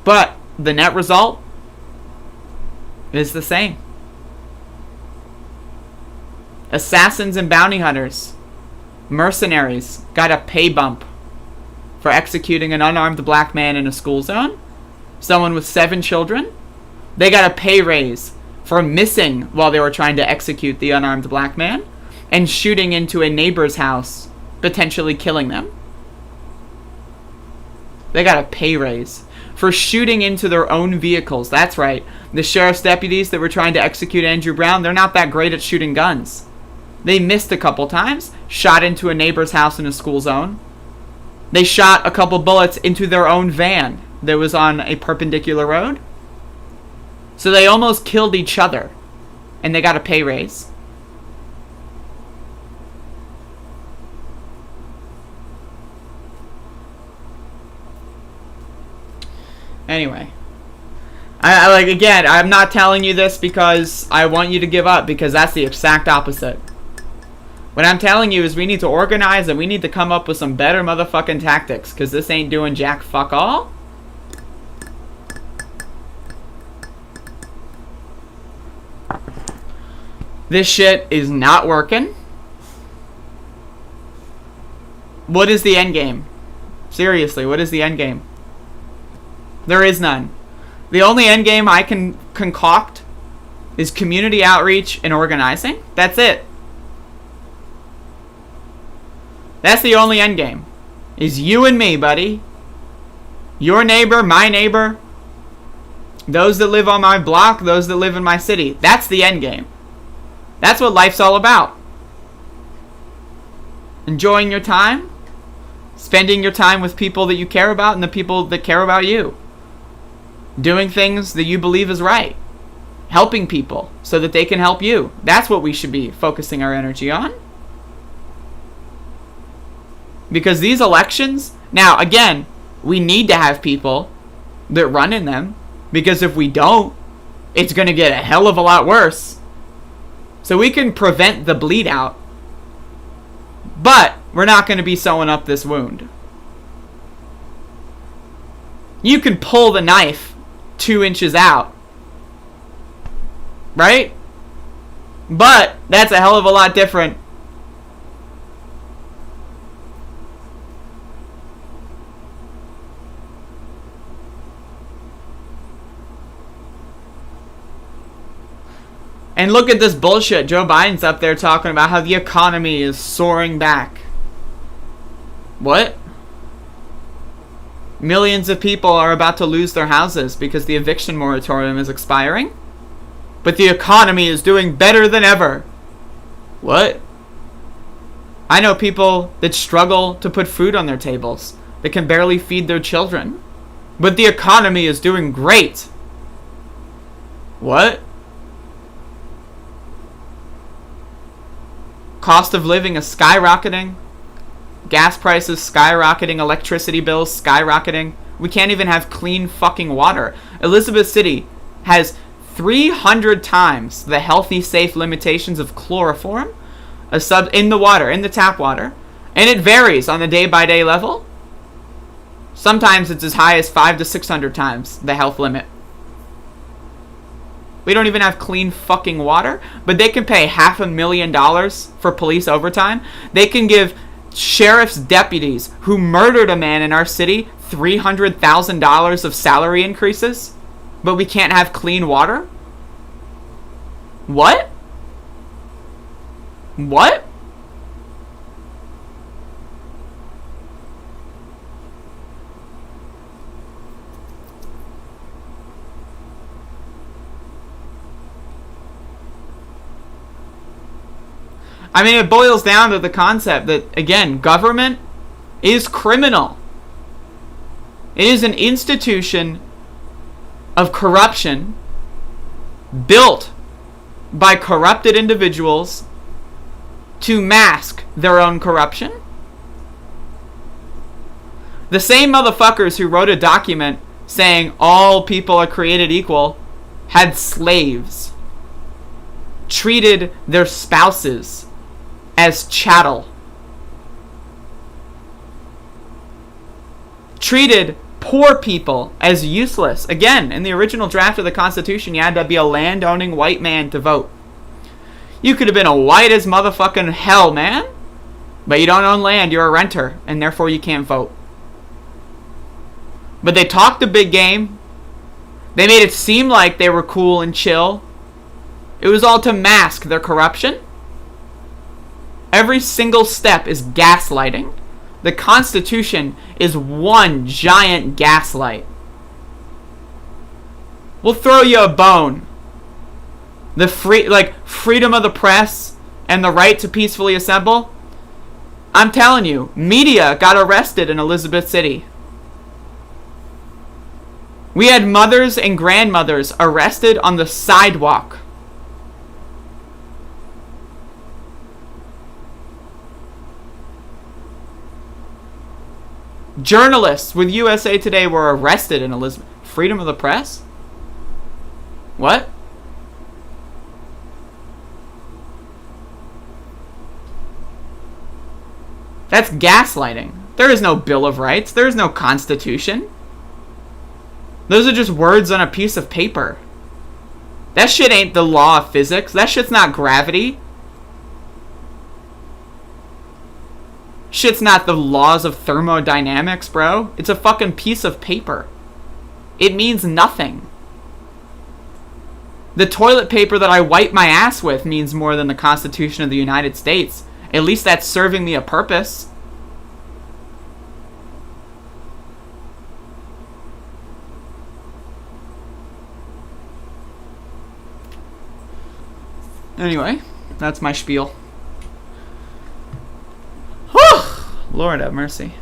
But the net result is the same. Assassins and bounty hunters, mercenaries, got a pay bump for executing an unarmed black man in a school zone. Someone with 7 children, they got a pay raise for missing while they were trying to execute the unarmed black man and shooting into a neighbor's house, potentially killing them. They got a pay raise for shooting into their own vehicles. That's right. The sheriff's deputies that were trying to execute Andrew Brown, they're not that great at shooting guns. They missed a couple times, shot into a neighbor's house in a school zone. They shot a couple bullets into their own van that was on a perpendicular road. So they almost killed each other, and they got a pay raise. Anyway, I like, again, I'm not telling you this because I want you to give up, because that's the exact opposite. What I'm telling you is we need to organize and we need to come up with some better motherfucking tactics, because this ain't doing jack fuck all. This shit is not working. What is the end game? Seriously, what is the end game? There is none. The only end game I can concoct is community outreach and organizing. That's it. That's the only end game. Is you and me, buddy. Your neighbor, my neighbor. Those that live on my block, those that live in my city. That's the end game. That's what life's all about. Enjoying your time. Spending your time with people that you care about and the people that care about you. Doing things that you believe is right. Helping people so that they can help you. That's what we should be focusing our energy on. Because these elections, now again, we need to have people that run in them. Because if we don't, it's going to get a hell of a lot worse. So we can prevent the bleed out. But we're not going to be sewing up this wound. You can pull the knife 2 inches out. Right? But that's a hell of a lot different. And look at this bullshit. Joe Biden's up there talking about how the economy is soaring back. What? Millions of people are about to lose their houses because the eviction moratorium is expiring. But the economy is doing better than ever. What? I know people that struggle to put food on their tables, that can barely feed their children. But the economy is doing great. What? Cost of living is skyrocketing. Gas prices skyrocketing. Electricity bills skyrocketing. We can't even have clean fucking water. Elizabeth City has 300 times the healthy, safe limitations of chloroform in the water, in the tap water. And it varies on the day-by-day level. Sometimes it's as high as 500 to 600 times the health limit. We don't even have clean fucking water, but they can pay $500,000 for police overtime. They can give sheriff's deputies who murdered a man in our city $300,000 of salary increases, but we can't have clean water? What? What? I mean, it boils down to the concept that, again, government is criminal. It is an institution of corruption built by corrupted individuals to mask their own corruption. The same motherfuckers who wrote a document saying all people are created equal had slaves, treated their spouses as chattel, treated poor people as useless. Again, in the original draft of the Constitution, you had to be a land-owning white man to vote. You could have been a white as motherfucking hell, man, but you don't own land, you're a renter, and therefore you can't vote. But they talked a big game. They made it seem like they were cool and chill. It was all to mask their corruption. Every single step is gaslighting. The Constitution is one giant gaslight. We'll throw you a bone. The freedom of the press and the right to peacefully assemble. I'm telling you, media got arrested in Elizabeth City. We had mothers and grandmothers arrested on the sidewalk. Journalists with USA Today were arrested in Elizabeth. Freedom of the press? What? That's gaslighting. There is no Bill of Rights. There is no Constitution. Those are just words on a piece of paper. That shit ain't the law of physics. That shit's not gravity. Shit's not the laws of thermodynamics, bro. It's a fucking piece of paper. It means nothing. The toilet paper that I wipe my ass with means more than the Constitution of the United States. At least that's serving me a purpose. Anyway, that's my spiel. Whew! Lord have mercy.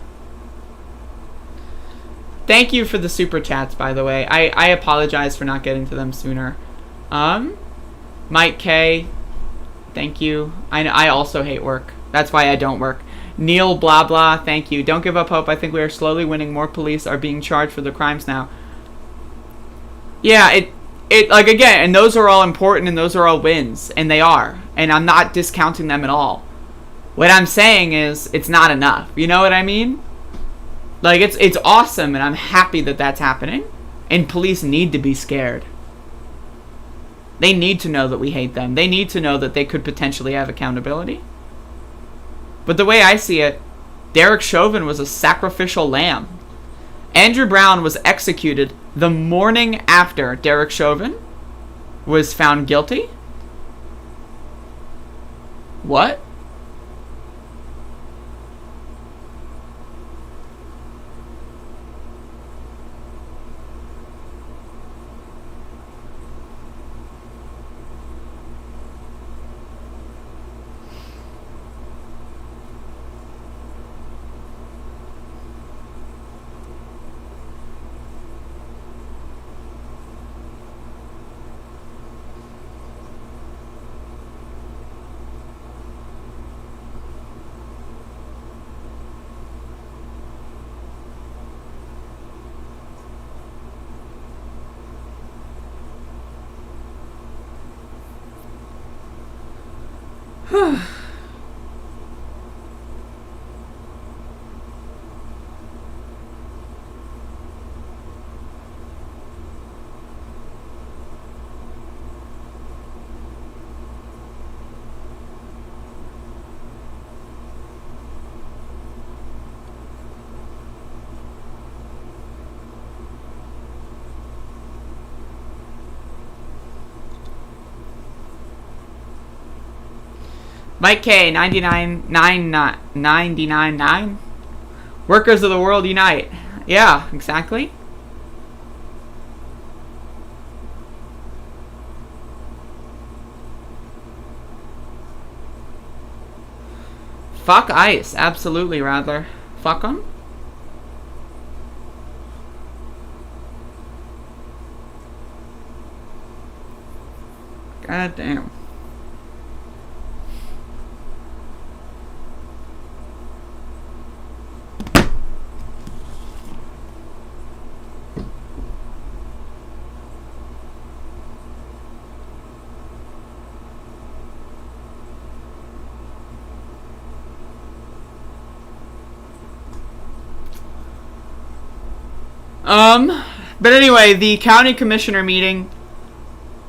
Thank you for the super chats, by the way. I apologize for not getting to them sooner. Mike K, thank you. I also hate work. That's why I don't work. Neil blah blah, thank you. Don't give up hope. I think we are slowly winning. More police are being charged for their crimes now. Yeah, it like, again, and those are all important and those are all wins, and they are, and I'm not discounting them at all. What I'm saying is it's not enough. You know what I mean? Like, it's awesome, and I'm happy that that's happening, and police need to be scared. They need to know that we hate them. They need to know that they could potentially have accountability. But the way I see it, Derek Chauvin was a sacrificial lamb. Andrew Brown was executed the morning after Derek Chauvin was found guilty. What? Mike K, 99.9. Workers of the world unite. Yeah, exactly. Fuck ICE. Absolutely, rather. Fuck them. God damn. But anyway, the county commissioner meeting,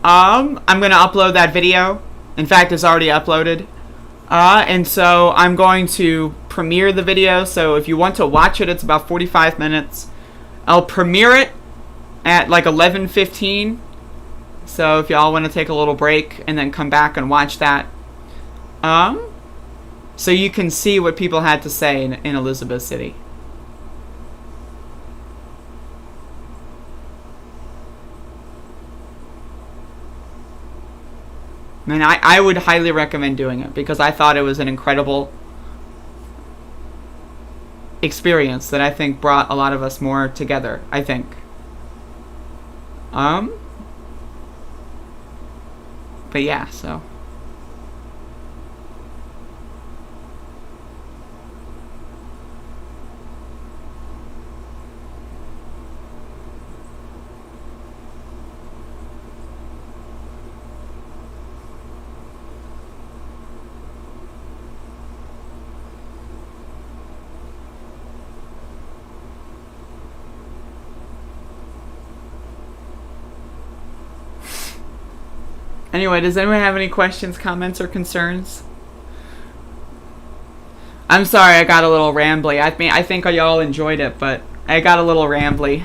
I'm gonna upload that video. In fact, it's already uploaded. And so I'm going to premiere the video. So if you want to watch it, it's about 45 minutes. I'll premiere it at like 11:15. So if y'all want to take a little break and then come back and watch that. So you can see what people had to say in Elizabeth City. And I would highly recommend doing it because I thought it was an incredible experience that I think brought a lot of us more together, I think. But yeah, so. Anyway, does anyone have any questions, comments, or concerns? I'm sorry I got a little rambly. I think y'all enjoyed it, but I got a little rambly.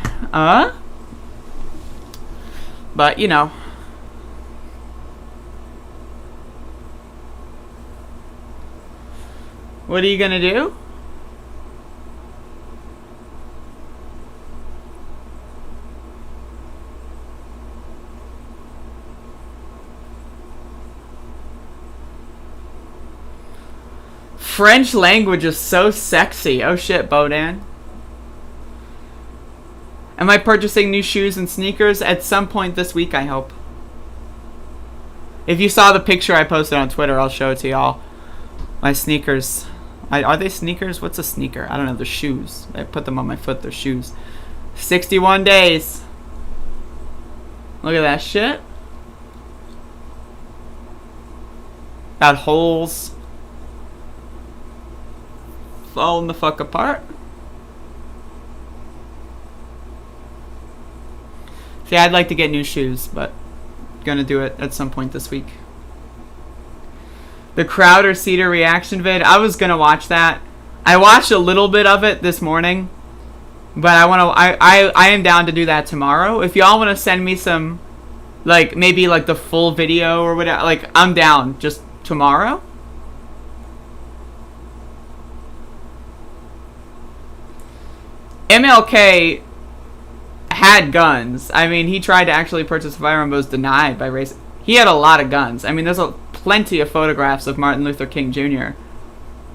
But, you know. What are you gonna do? French language is so sexy. Oh shit, Bodan. Am I purchasing new shoes and sneakers? At some point this week, I hope. If you saw the picture I posted on Twitter, I'll show it to y'all. My sneakers. Are they sneakers? What's a sneaker? I don't know. They're shoes. I put them on my foot. They're shoes. 61 days. Look at that shit. Got holes. Falling the fuck apart. See, I'd like to get new shoes, but gonna do it at some point this week. The Crowder Cedar reaction vid. I was gonna watch that. I watched a little bit of it this morning, but I am down to do that tomorrow. If y'all want to send me some, like maybe like the full video or whatever, like I'm down. Just tomorrow. MLK had guns. I mean, he tried to actually purchase a firearm, but was denied by race. He had a lot of guns. I mean, there's plenty of photographs of Martin Luther King Jr.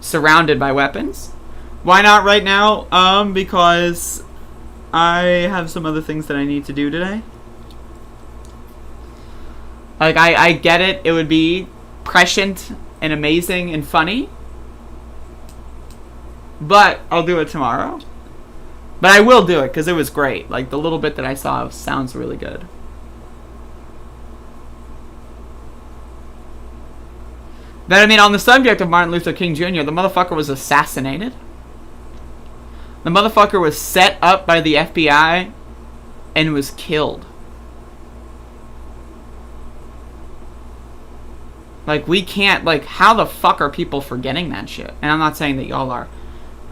surrounded by weapons. Why not right now? Because I have some other things that I need to do today. Like, I get it. It would be prescient and amazing and funny. But I'll do it tomorrow. But I will do it because it was great. Like, the little bit that I saw sounds really good. But, I mean, on the subject of Martin Luther King Jr., the motherfucker was assassinated. The motherfucker was set up by the FBI and was killed. Like, we can't, like, how the fuck are people forgetting that shit? And I'm not saying that y'all are.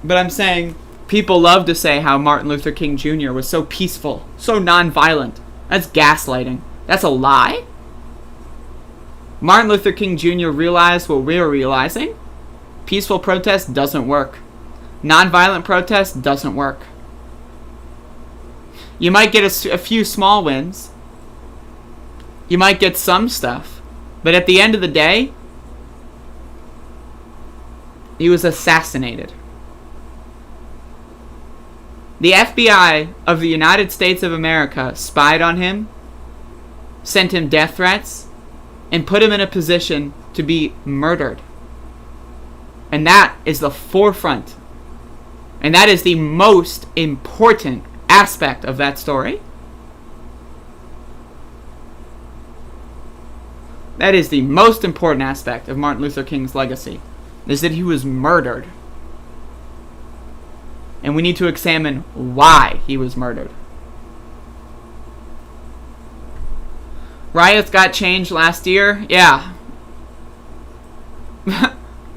But I'm saying... people love to say how Martin Luther King Jr. was so peaceful, so non-violent. That's gaslighting. That's a lie. Martin Luther King Jr. realized what we're realizing. Peaceful protest doesn't work. Non-violent protest doesn't work. You might get a few small wins. You might get some stuff. But at the end of the day, He was assassinated. The FBI of the United States of America spied on him, sent him death threats, and put him in a position to be murdered. And that is the forefront. And that is the most important aspect of that story. That is the most important aspect of Martin Luther King's legacy, is that he was murdered. And we need to examine why he was murdered. Riots got changed last year? Yeah.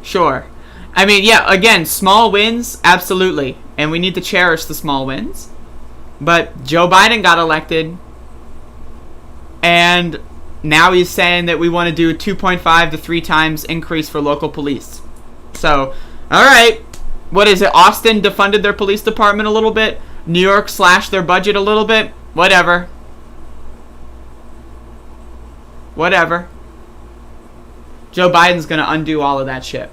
Sure. I mean, yeah, again, small wins, absolutely. And we need to cherish the small wins. But Joe Biden got elected. And now he's saying that we want to do a 2.5 to 3 times increase for local police. So, alright. What is it? Austin defunded their police department a little bit. New York slashed their budget a little bit. Whatever. Whatever. Joe Biden's going to undo all of that shit.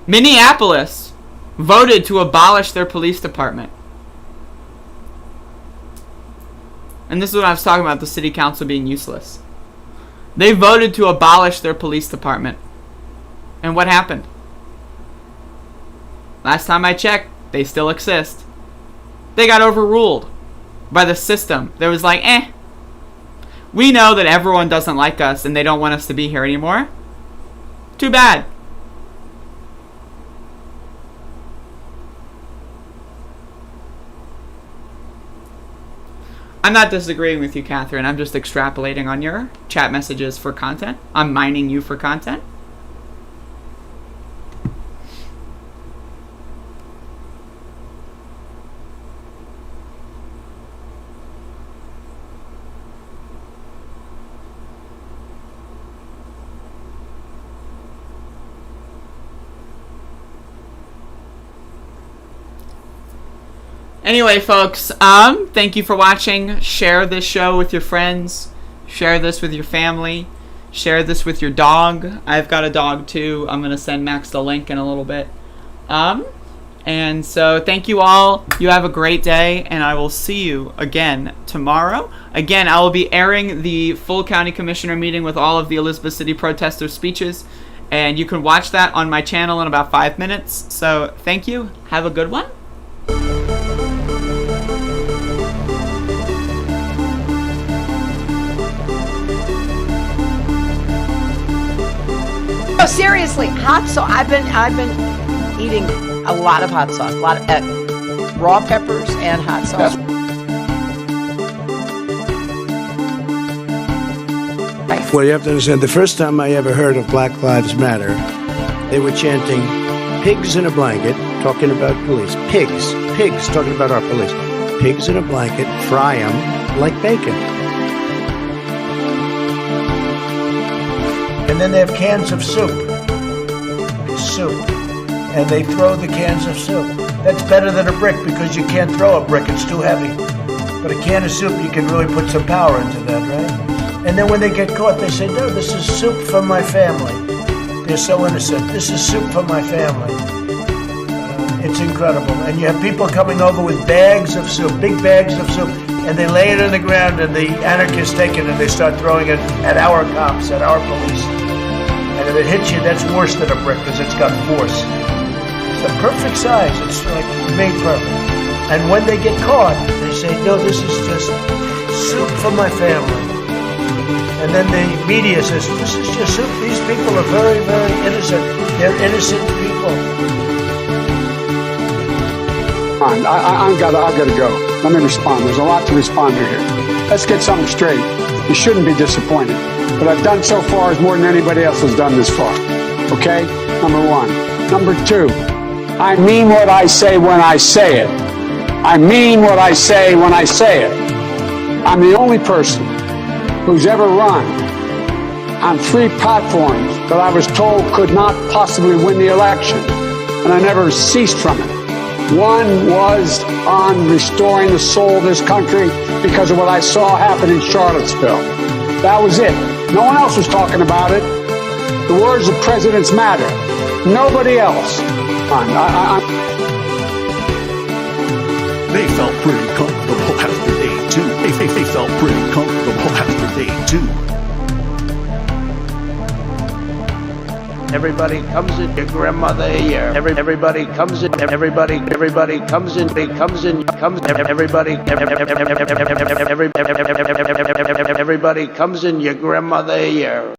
Minneapolis voted to abolish their police department. And this is what I was talking about, the city council being useless. They voted to abolish their police department. And what happened? Last time I checked, they still exist. They got overruled by the system. There was like, we know that everyone doesn't like us and they don't want us to be here anymore. Too bad. I'm not disagreeing with you, Catherine. I'm just extrapolating on your chat messages for content. I'm mining you for content. Anyway, folks, thank you for watching. Share this show with your friends. Share this with your family. Share this with your dog. I've got a dog too. I'm going to send Max the link in a little bit. And so thank you all. You have a great day, and I will see you again tomorrow. Again, I will be airing the full county commissioner meeting with all of the Elizabeth City protesters' speeches, and you can watch that on my channel in about 5 minutes. So thank you. Have a good one. No, seriously, hot sauce. I've been eating a lot of hot sauce, a lot of raw peppers and hot sauce. Well, you have to understand, the first time I ever heard of Black Lives Matter, they were chanting, "Pigs in a blanket," talking about police. Pigs, talking about our police. Pigs in a blanket, fry them like bacon. And then they have cans of soup. And they throw the cans of soup. That's better than a brick because you can't throw a brick, it's too heavy. But a can of soup, you can really put some power into that, right? And then when they get caught, they say, "No, this is soup for my family." They're so innocent. "This is soup for my family." It's incredible. And you have people coming over with bags of soup, big bags of soup, and they lay it on the ground, and the anarchists take it and they start throwing it at our cops, at our police. And if it hits you, that's worse than a brick because it's got force. It's the perfect size. It's like made perfect. And when they get caught, they say, "No, this is just soup for my family." And then the media says, "This is just soup. These people are very, very innocent. They're innocent people." I've got to go. Let me respond. There's a lot to respond to here. Let's get something straight. You shouldn't be disappointed. What I've done so far is more than anybody else has done this far. Okay? Number one. Number two, I mean what I say when I say it. I mean what I say when I say it. I'm the only person who's ever run on 3 platforms that I was told could not possibly win the election, and I never ceased from it. One was on restoring the soul of this country because of what I saw happen in Charlottesville. That was it. No one else was talking about it. The words of presidents matter. Nobody else. They felt pretty comfortable after day 2. They felt pretty comfortable after day 2. Everybody comes in your grandmother here. Everybody comes in. Everybody comes in. They comes in. Comes everybody comes in your grandmother here.